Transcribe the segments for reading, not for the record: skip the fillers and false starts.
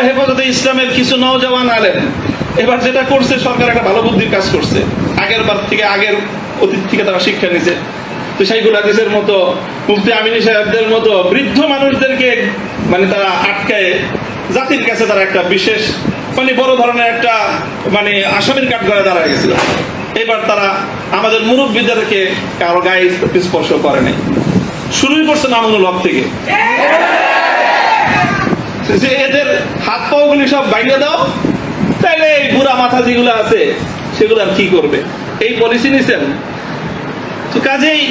হেফাজতে ইসলামের কিছু নওজওয়ান আলেম এবার যেটা করছে, সরকার একটা ভালো বুদ্ধির কাজ করছে। আগের বার থেকে, আগের অতীত থেকে তারা শিক্ষা নিছে। তো শাইখুল হাদিসের মতো, মুফতি আমিনী সাহেবদের মতো বৃদ্ধ মানুষদেরকে মানে তারা আটকায় জাতির কাছে তারা একটা বিশেষ মানে বড় ধরনের একটা মানে আসামির কাঠ করে দাঁড়ায় গেছিল। এবার তারা আমাদের মুরব্বীদেরকে কারো গায়ে স্পর্শ করে নাই। শুরুই করছে মামুনুল হক থেকে, যে এদের হাত পাও গুলি সব বাইরে দাও, তাইলে এই বুড়া মাথা যেগুলো আছে সেগুলো আর কি করবে, এই পলিসি নিছেন। তো কাজেই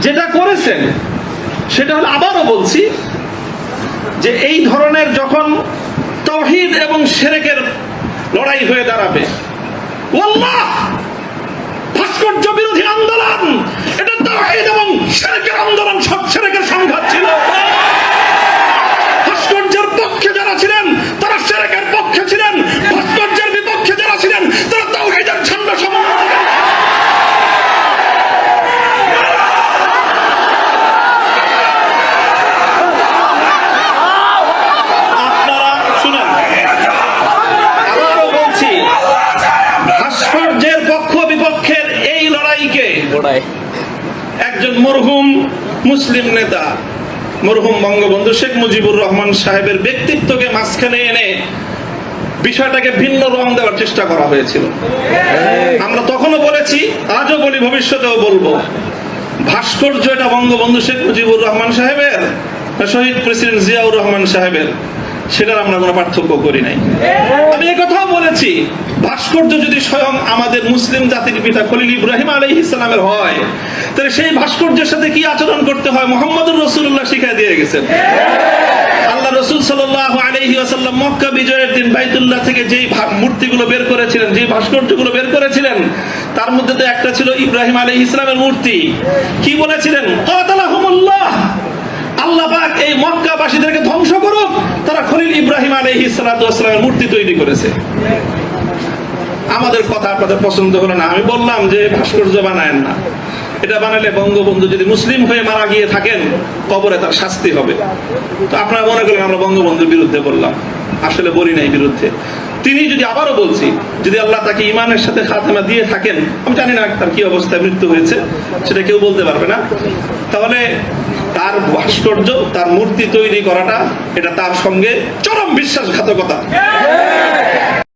যেটা করেছেন সেটা হলো, আবারও বলছি যে এই ধরনের যখন তাওহীদ এবং শিরকের লড়াই হয়ে দাঁড়াবে, ওয়াল্লাহ ভাস্কর্য বিরোধী আন্দোলন এটা তাওহীদ এবং শিরকের আন্দোলন, সব শিরকের সংঘাত ছিল। ভাস্কর্যের পক্ষে যারা ছিলেন তারা শিরকের পক্ষে ছিলেন, ভাস্কর্যের বিপক্ষে যারা ছিলেন তারা তাওহীদের ঝান্ডা সমন্বয়। আপনারা শুনেন, আবারও বলছি, ভাস্কর্যের পক্ষ বিপক্ষের এই লড়াইকে একজন মরহুম মুসলিম নেতা, মরহুম বঙ্গবন্ধু শেখ মুজিবুর রহমান সাহেবের ব্যক্তিত্বকে মাঝখানে এনে বিষয়টাকে ভিন্ন রং দেওয়ার চেষ্টা করা হয়েছিল। আমরা তখনও বলেছি, আজও বলি, ভবিষ্যতেও বলবো, ভাস্কর্য এটা বঙ্গবন্ধু শেখ মুজিবুর রহমান সাহেবের, শহীদ প্রেসিডেন্ট জিয়াউর রহমান সাহেবের, সেটার আমরা কোনো পার্থক্য করি নাই। আমি একথাও বলেছি, ভাস্কর্য যদি স্বয়ং আমাদের মুসলিম জাতির পিতা খলিল ইব্রাহিম আলাইহিস সালামের হয়, তাহলে সেই ভাস্কর্যের সাথে কি আচরণ করতে হয় মুহাম্মদুর রাসূলুল্লাহ শিখিয়ে দিয়ে গেছেন। আল্লাহ রাসূল সাল্লাল্লাহু আলাইহি ওয়াসাল্লাম মক্কা বিজয়ের দিন বাইতুল্লাহ থেকে যেই মূর্তিগুলো বের করেছিলেন, যেই ভাস্কর্যগুলো বের করেছিলেন, তার মধ্যে তো একটা ছিল ইব্রাহিম আলাইহিস সালামের মূর্তি। কি বলেছিলেন? কাতালাহুমুল্লাহ, আল্লাহ পাক এই মক্কাবাসীদেরকে ধ্বংস করুক, তারা খলিল ইব্রাহিম আলাইহিস সালাতু ওয়াস সালামের মূর্তি তৈরি করেছে। আমাদের কথা আপনাদের পছন্দ হলো না, আমি বললাম যে ভাস্কর্য বানায়েন না, এটা বানালে বঙ্গবন্ধু যদি মুসলিম হয়ে মারা গিয়ে থাকেন কবরে তার শাস্তি হবে। তো আপনারা মনে করেন আমরা বঙ্গবন্ধুর বিরুদ্ধে বললাম, আসলে বলি নাই বিরুদ্ধে। তিনি যদি, আবারও বলছি, যদি আল্লাহ তাকে ইমানের সাথে খাতেমা দিয়ে থাকেন, আমি জানি না তার কি অবস্থায় মৃত্যু হয়েছে, সেটা কেউ বলতে পারবে না, তাহলে তার ভাস্কর্য, তার মূর্তি তৈরি করাটা এটা তার সঙ্গে চরম বিশ্বাসঘাতকতা।